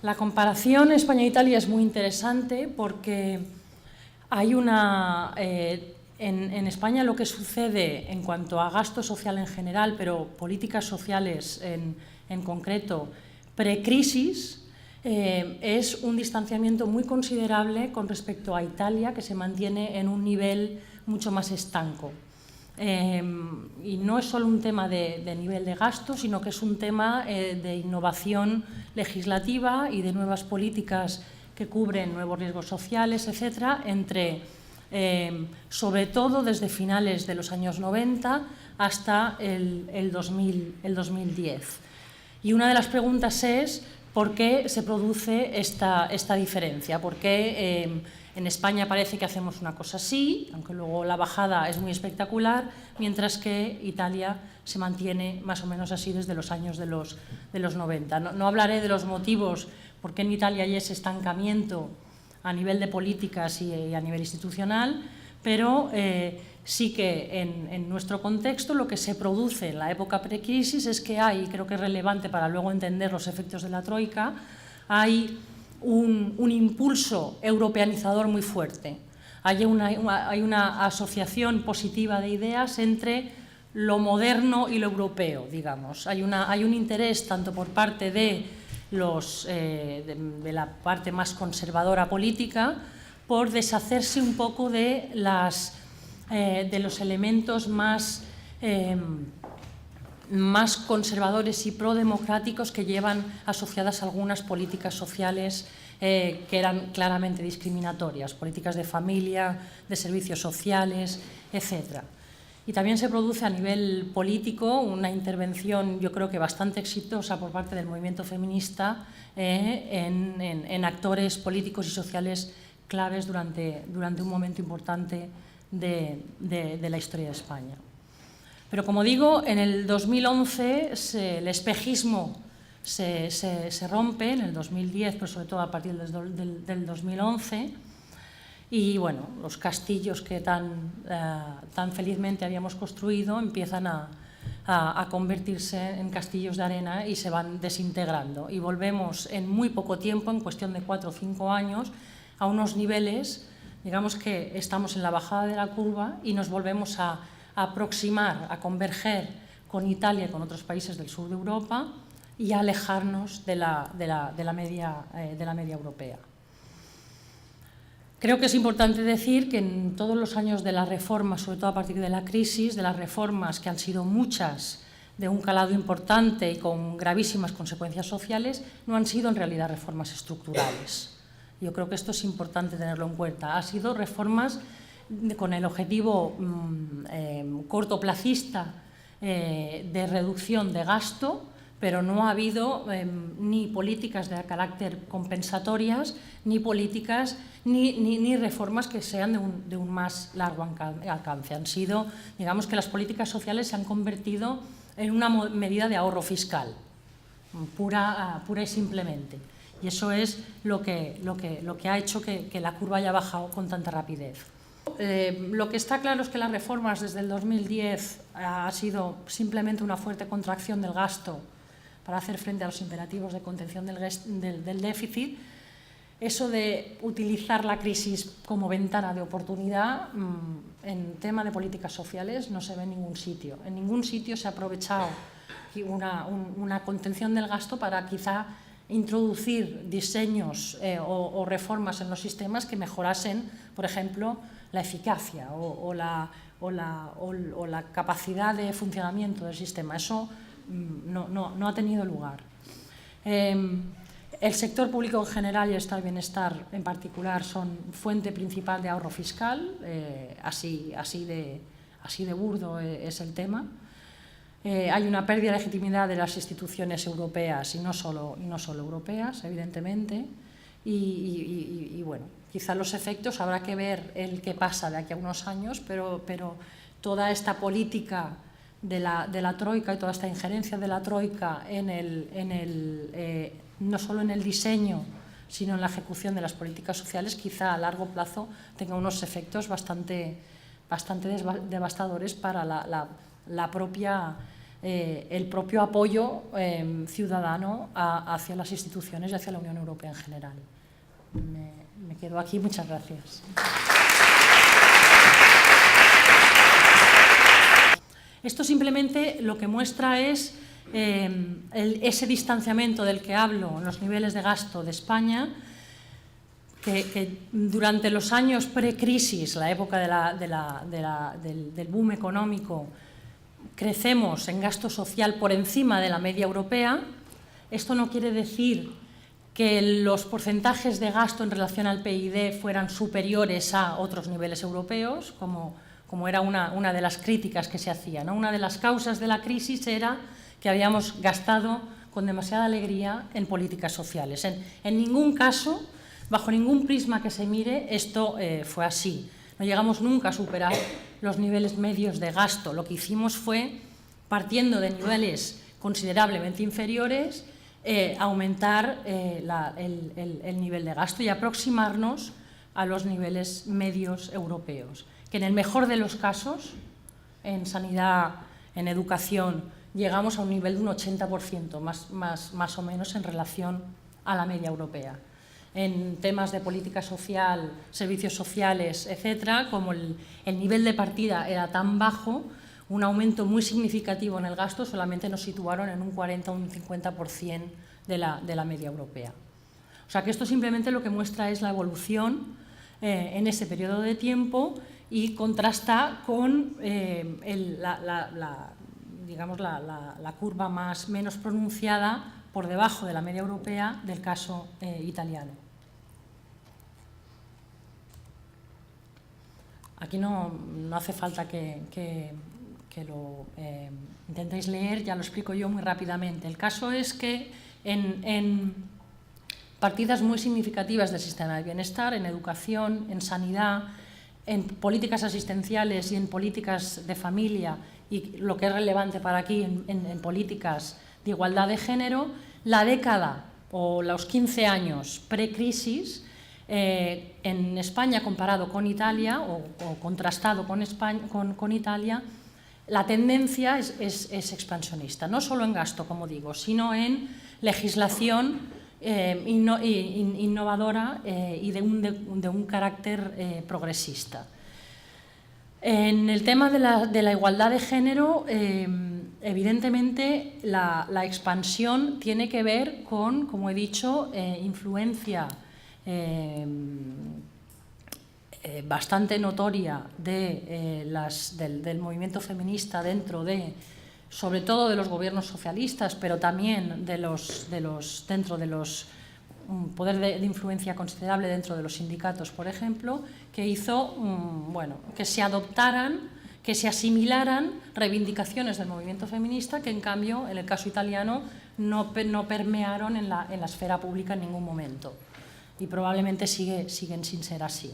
La comparación España-Italia es muy interesante porque hay una… en España lo que sucede en cuanto a gasto social en general, pero políticas sociales en concreto, precrisis, es un distanciamiento muy considerable con respecto a Italia, que se mantiene en un nivel mucho más estanco. Y no es solo un tema de nivel de gasto, sino que es un tema de innovación legislativa y de nuevas políticas que cubren nuevos riesgos sociales, etcétera, sobre todo desde finales de los años 90 hasta el 2010. Y una de las preguntas es ¿por qué se produce esta diferencia? ¿Por qué en España parece que hacemos una cosa así, aunque luego la bajada es muy espectacular, mientras que Italia se mantiene más o menos así desde los años de los 90? No hablaré de los motivos por qué en Italia hay ese estancamiento a nivel de políticas y a nivel institucional, pero sí que en nuestro contexto lo que se produce en la época precrisis es que hay, creo que es relevante para luego entender los efectos de la troika, hay un impulso europeanizador muy fuerte. Hay una asociación positiva de ideas entre lo moderno y lo europeo, digamos. Hay un interés tanto por parte de la parte más conservadora política por deshacerse un poco de los elementos más conservadores y prodemocráticos que llevan asociadas algunas políticas sociales que eran claramente discriminatorias, políticas de familia, de servicios sociales, etc. Y también se produce a nivel político una intervención, yo creo que bastante exitosa por parte del movimiento feminista en actores políticos y sociales claves durante un momento importante de la historia de España. Pero, como digo, en el 2011 el espejismo se rompe, en el 2010, pero sobre todo a partir del 2011, y bueno, los castillos que tan felizmente habíamos construido empiezan a convertirse en castillos de arena y se van desintegrando. Y volvemos en muy poco tiempo, en cuestión de 4 o 5 años, a unos niveles, digamos que estamos en la bajada de la curva y nos volvemos a aproximar, a converger con Italia y con otros países del sur de Europa y a alejarnos de la media europea. Creo que es importante decir que en todos los años de la reforma, sobre todo a partir de la crisis, de las reformas que han sido muchas, de un calado importante y con gravísimas consecuencias sociales, no han sido en realidad reformas estructurales. Yo creo que esto es importante tenerlo en cuenta. Han sido reformas con el objetivo cortoplacista de reducción de gasto, pero no ha habido ni políticas de carácter compensatorias, ni políticas, ni reformas que sean de un más largo alcance. Han sido, digamos que las políticas sociales se han convertido en una medida de ahorro fiscal, pura y simplemente. Y eso es lo que ha hecho que la curva haya bajado con tanta rapidez. Lo que está claro es que las reformas desde el 2010 ha sido simplemente una fuerte contracción del gasto para hacer frente a los imperativos de contención del déficit. Eso de utilizar la crisis como ventana de oportunidad en tema de políticas sociales no se ve en ningún sitio. En ningún sitio se ha aprovechado una contención del gasto para quizá introducir diseños o reformas en los sistemas que mejorasen, por ejemplo, la eficacia o la capacidad de funcionamiento del sistema. Eso no ha tenido lugar. El sector público en general y el estado de bienestar en particular son fuente principal de ahorro fiscal, así de burdo es el tema. Hay una pérdida de legitimidad de las instituciones europeas y no solo europeas, evidentemente, y bueno, quizá los efectos habrá que ver el qué pasa de aquí a unos años, pero toda esta política de la troika y toda esta injerencia de la troika no solo en el diseño, sino en la ejecución de las políticas sociales, quizá a largo plazo tenga unos efectos bastante devastadores para la propia el propio apoyo ciudadano hacia las instituciones y hacia la Unión Europea en general. Me quedo aquí, muchas gracias. Esto simplemente lo que muestra es ese distanciamiento del que hablo en los niveles de gasto de España, que durante los años pre-crisis, la época del boom económico, crecemos en gasto social por encima de la media europea. Esto no quiere decir que los porcentajes de gasto en relación al PIB fueran superiores a otros niveles europeos, como era una de las críticas que se hacía, ¿no? Una de las causas de la crisis era que habíamos gastado con demasiada alegría en políticas sociales. En ningún caso, bajo ningún prisma que se mire, esto fue así. No llegamos nunca a superar los niveles medios de gasto. Lo que hicimos fue, partiendo de niveles considerablemente inferiores, aumentar el nivel de gasto y aproximarnos a los niveles medios europeos, que en el mejor de los casos, en sanidad, en educación, llegamos a un nivel de un 80%, más o menos en relación a la media europea. En temas de política social, servicios sociales, etcétera, como el nivel de partida era tan bajo, un aumento muy significativo en el gasto solamente nos situaron en un 40 o un 50% de la media europea. O sea que esto simplemente lo que muestra es la evolución en ese periodo de tiempo y contrasta con digamos la curva menos pronunciada por debajo de la media europea del caso italiano. Aquí no hace falta que lo intentéis leer, ya lo explico yo muy rápidamente. El caso es que en partidas muy significativas del sistema de bienestar, en educación, en sanidad, en políticas asistenciales y en políticas de familia, y lo que es relevante para aquí, en políticas de igualdad de género, la década o los 15 años pre-crisis, en España comparado con Italia o contrastado con Italia, la tendencia es expansionista, no solo en gasto, como digo, sino en legislación innovadora y de un carácter progresista. En el tema de la igualdad de género, evidentemente la expansión tiene que ver con, como he dicho, influencia bastante notoria del movimiento feminista dentro sobre todo de los gobiernos socialistas, pero también dentro de los poder de influencia considerable dentro de los sindicatos, por ejemplo, que hizo que se adoptaran, que se asimilaran reivindicaciones del movimiento feminista que, en cambio, en el caso italiano, no permearon en la esfera pública en ningún momento. Y probablemente siguen sin ser así.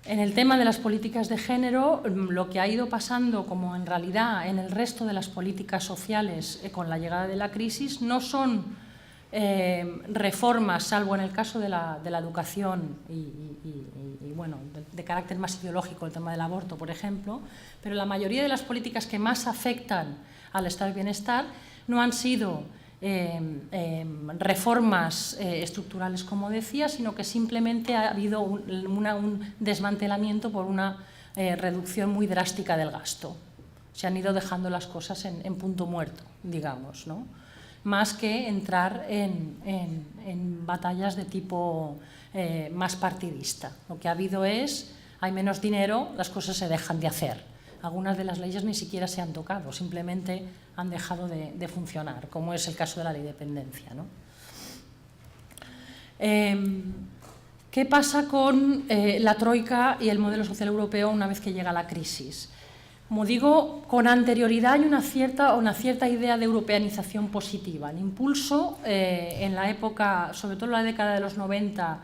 En el tema de las políticas de género, lo que ha ido pasando, como en realidad en el resto de las políticas sociales con la llegada de la crisis, no son reformas, salvo en el caso de la educación y bueno, de carácter más ideológico, el tema del aborto, por ejemplo, pero la mayoría de las políticas que más afectan al estado de bienestar no han sido reformas estructurales, como decía, sino que simplemente ha habido un desmantelamiento por una reducción muy drástica del gasto. Se han ido dejando las cosas en punto muerto, digamos, ¿no? Más que entrar en batallas de tipo más partidista. Lo que ha habido hay menos dinero, las cosas se dejan de hacer. Algunas de las leyes ni siquiera se han tocado, simplemente han dejado de funcionar, como es el caso de la ley de dependencia, ¿no? ¿Qué pasa con la troika y el modelo social europeo una vez que llega la crisis? Como digo, con anterioridad hay una cierta idea de europeanización positiva. El impulso en la época, sobre todo en la década de los 90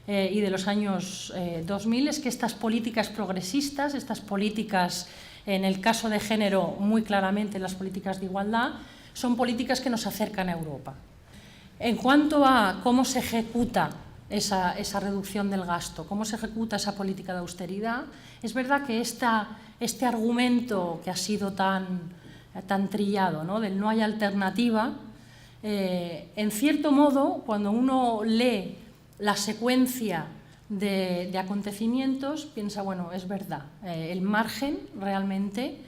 y de los años 2000, es que estas políticas progresistas, estas políticas, en el caso de género, muy claramente las políticas de igualdad, son políticas que nos acercan a Europa. En cuanto a cómo se ejecuta esa reducción del gasto, cómo se ejecuta esa política de austeridad, es verdad que este argumento que ha sido tan tan trillado, ¿no?, del no hay alternativa, en cierto modo, cuando uno lee la secuencia de acontecimientos, piensa, bueno, es verdad, el margen realmente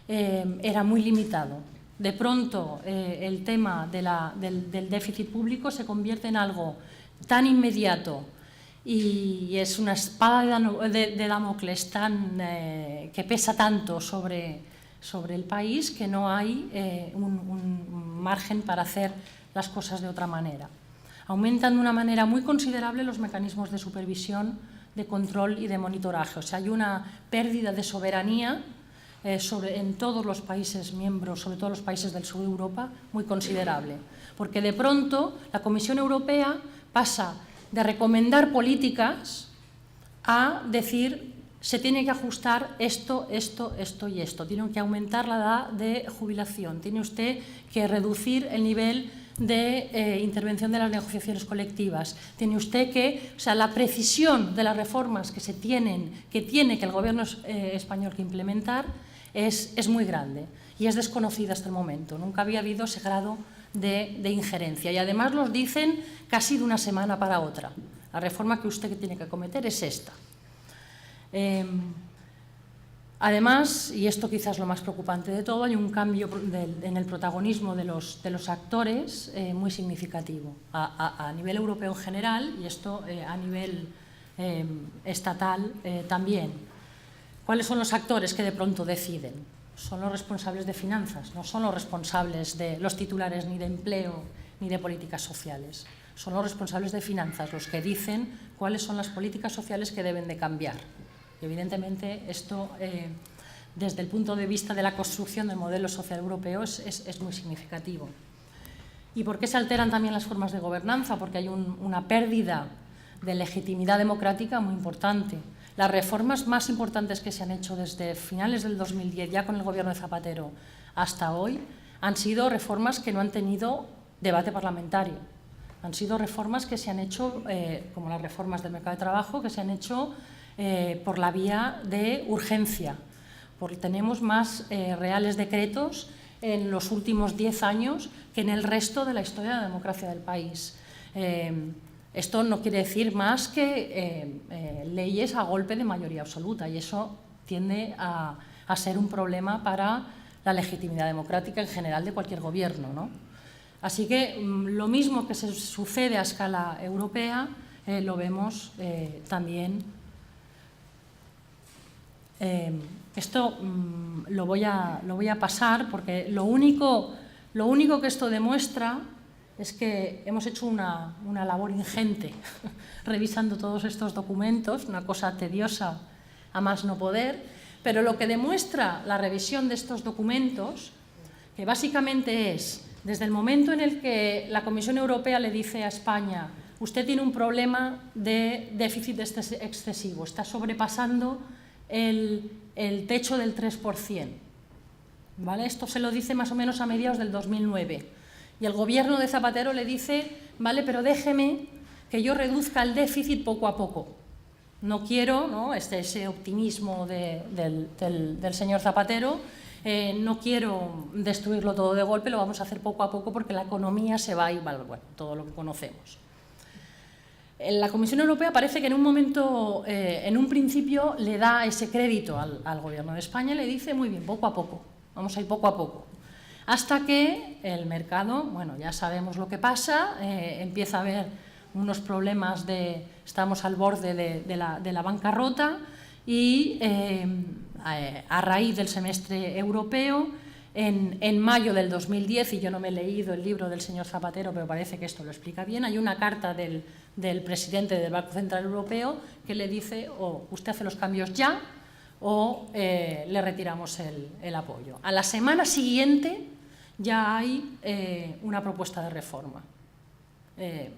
era muy limitado. De pronto, el tema del déficit público se convierte en algo tan inmediato y es una espada de Damocles que pesa tanto sobre el país que no hay un margen para hacer las cosas de otra manera. Aumentan de una manera muy considerable los mecanismos de supervisión, de control y de monitoraje. O sea, hay una pérdida de soberanía en todos los países miembros, sobre todo los países del sur de Europa, muy considerable. Porque de pronto la Comisión Europea pasa de recomendar políticas a decir se tiene que ajustar esto, esto, esto y esto. Tiene que aumentar la edad de jubilación. Tiene usted que reducir el nivel de intervención de las negociaciones colectivas. Tiene usted que, o sea, la precisión de las reformas que tiene el Gobierno español que implementar es muy grande y es desconocida hasta el momento. Nunca había habido ese grado de injerencia y además los dicen casi de una semana para otra. La reforma que usted tiene que acometer es esta. Además, y esto quizás es lo más preocupante de todo, hay un cambio en el protagonismo de los actores muy significativo a nivel europeo en general y esto a nivel estatal también. ¿Cuáles son los actores que de pronto deciden? Son los responsables de finanzas, no son los responsables de los titulares ni de empleo ni de políticas sociales. Son los responsables de finanzas los que dicen cuáles son las políticas sociales que deben de cambiar. Y evidentemente esto, desde el punto de vista de la construcción del modelo social europeo, es muy significativo. ¿Y por qué se alteran también las formas de gobernanza? Porque hay una pérdida de legitimidad democrática muy importante. Las reformas más importantes que se han hecho desde finales del 2010, ya con el Gobierno de Zapatero, hasta hoy, han sido reformas que no han tenido debate parlamentario. Han sido reformas que se han hecho, como las reformas del mercado de trabajo, que se han hecho por la vía de urgencia, porque tenemos más reales decretos en los últimos 10 años que en el resto de la historia de la democracia del país. Esto no quiere decir más que leyes a golpe de mayoría absoluta y eso tiende a ser un problema para la legitimidad democrática en general de cualquier gobierno, ¿no? Así que lo mismo que se sucede a escala europea lo vemos también. Esto lo voy a pasar porque lo único que esto demuestra es que hemos hecho una labor ingente revisando todos estos documentos, una cosa tediosa a más no poder, pero lo que demuestra la revisión de estos documentos, que básicamente es desde el momento en el que la Comisión Europea le dice a España usted tiene un problema de déficit excesivo, está sobrepasando el techo del 3%. ¿Vale? Esto se lo dice más o menos a mediados del 2009. Y el Gobierno de Zapatero le dice, vale, pero déjeme que yo reduzca el déficit poco a poco. No quiero, ¿no?, ese optimismo del señor Zapatero, no quiero destruirlo todo de golpe, lo vamos a hacer poco a poco porque la economía se va y bueno, todo lo que conocemos. La Comisión Europea parece que en un momento, en un principio, le da ese crédito al Gobierno de España y le dice, muy bien, poco a poco, vamos a ir poco a poco. Hasta que el mercado, bueno, ya sabemos lo que pasa, empieza a haber unos problemas estamos al borde de la bancarrota y a raíz del semestre europeo, en mayo del 2010, y yo no me he leído el libro del señor Zapatero, pero parece que esto lo explica bien, hay una carta del presidente del Banco Central Europeo que le dice o usted hace los cambios ya o le retiramos el apoyo. A la semana siguiente ya hay una propuesta de reforma.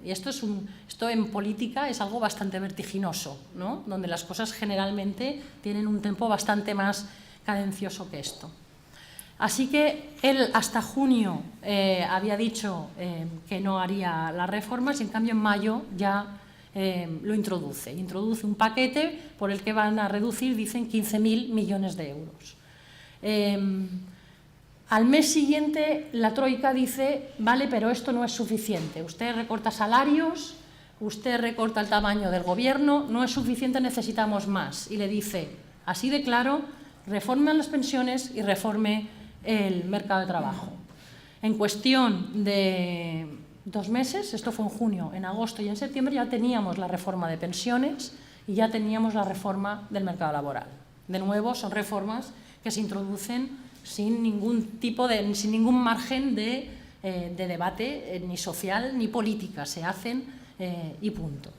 Y esto en política es algo bastante vertiginoso, ¿no?, donde las cosas generalmente tienen un tempo bastante más cadencioso que esto. Así que él hasta junio había dicho que no haría las reformas y en cambio en mayo ya lo introduce. Introduce un paquete por el que van a reducir, dicen, 15.000 millones de euros. Al mes siguiente la Troika dice, vale, pero esto no es suficiente. Usted recorta salarios, usted recorta el tamaño del gobierno, no es suficiente, necesitamos más. Y le dice, así de claro, reforme las pensiones y reforme el mercado de trabajo. En cuestión de 2 meses, esto fue en junio, en agosto y en septiembre, ya teníamos la reforma de pensiones y ya teníamos la reforma del mercado laboral. De nuevo, son reformas que se introducen sin ningún margen de debate ni social ni política, se hacen y punto.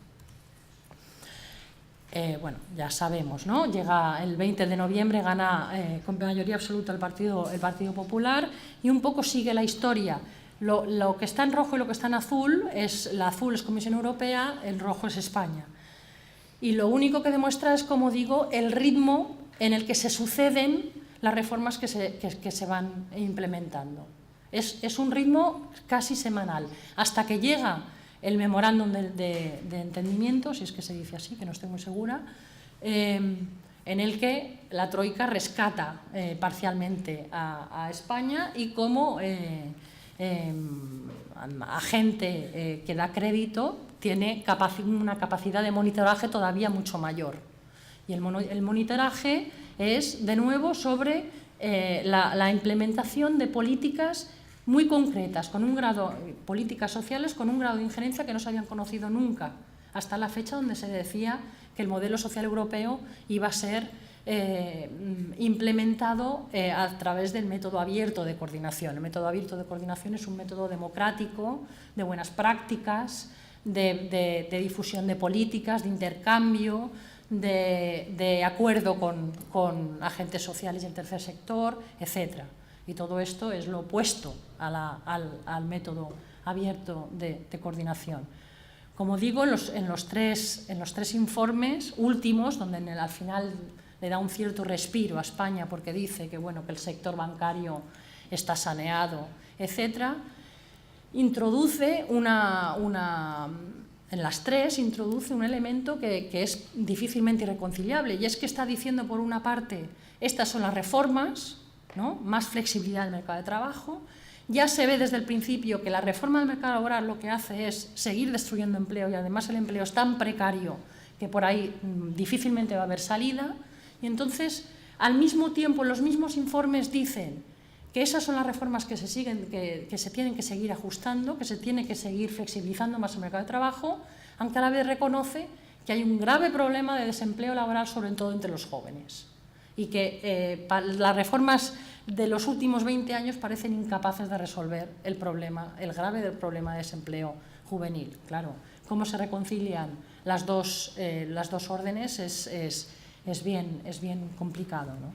Bueno, ya sabemos, ¿no? Llega el 20 de noviembre, gana con mayoría absoluta el Partido Popular y un poco sigue la historia. Lo que está en rojo y lo que está en azul, la azul es Comisión Europea, el rojo es España. Y lo único que demuestra es, como digo, el ritmo en el que se suceden las reformas que se van implementando. Es un ritmo casi semanal, hasta que llega el memorándum de entendimiento, si es que se dice así, que no estoy muy segura, en el que la Troika rescata parcialmente a España y como agente que da crédito tiene una capacidad de monitoraje todavía mucho mayor. Y el monitoraje es, de nuevo, sobre la implementación de políticas muy concretas, políticas sociales con un grado de injerencia que no se habían conocido nunca, hasta la fecha donde se decía que el modelo social europeo iba a ser implementado a través del método abierto de coordinación. El método abierto de coordinación es un método democrático, de buenas prácticas, de difusión de políticas, de intercambio, de acuerdo con agentes sociales y el tercer sector, etc. Y todo esto es lo opuesto al método abierto de coordinación. Como digo, en los tres informes últimos, donde al final le da un cierto respiro a España porque dice que el sector bancario está saneado, etc., introduce en las tres introduce un elemento que es difícilmente irreconciliable, y es que está diciendo, por una parte, estas son las reformas, ¿no? Más flexibilidad del mercado de trabajo. Ya se ve desde el principio que la reforma del mercado laboral lo que hace es seguir destruyendo empleo, y además el empleo es tan precario que por ahí difícilmente va a haber salida. Y entonces, al mismo tiempo, los mismos informes dicen que esas son las reformas que se tienen que seguir ajustando, que se tiene que seguir flexibilizando más el mercado de trabajo, aunque a la vez reconoce que hay un grave problema de desempleo laboral, sobre todo entre los jóvenes, y que las reformas de los últimos 20 años parecen incapaces de resolver el grave problema de desempleo juvenil. Claro, cómo se reconcilian las dos órdenes es bien complicado, ¿no?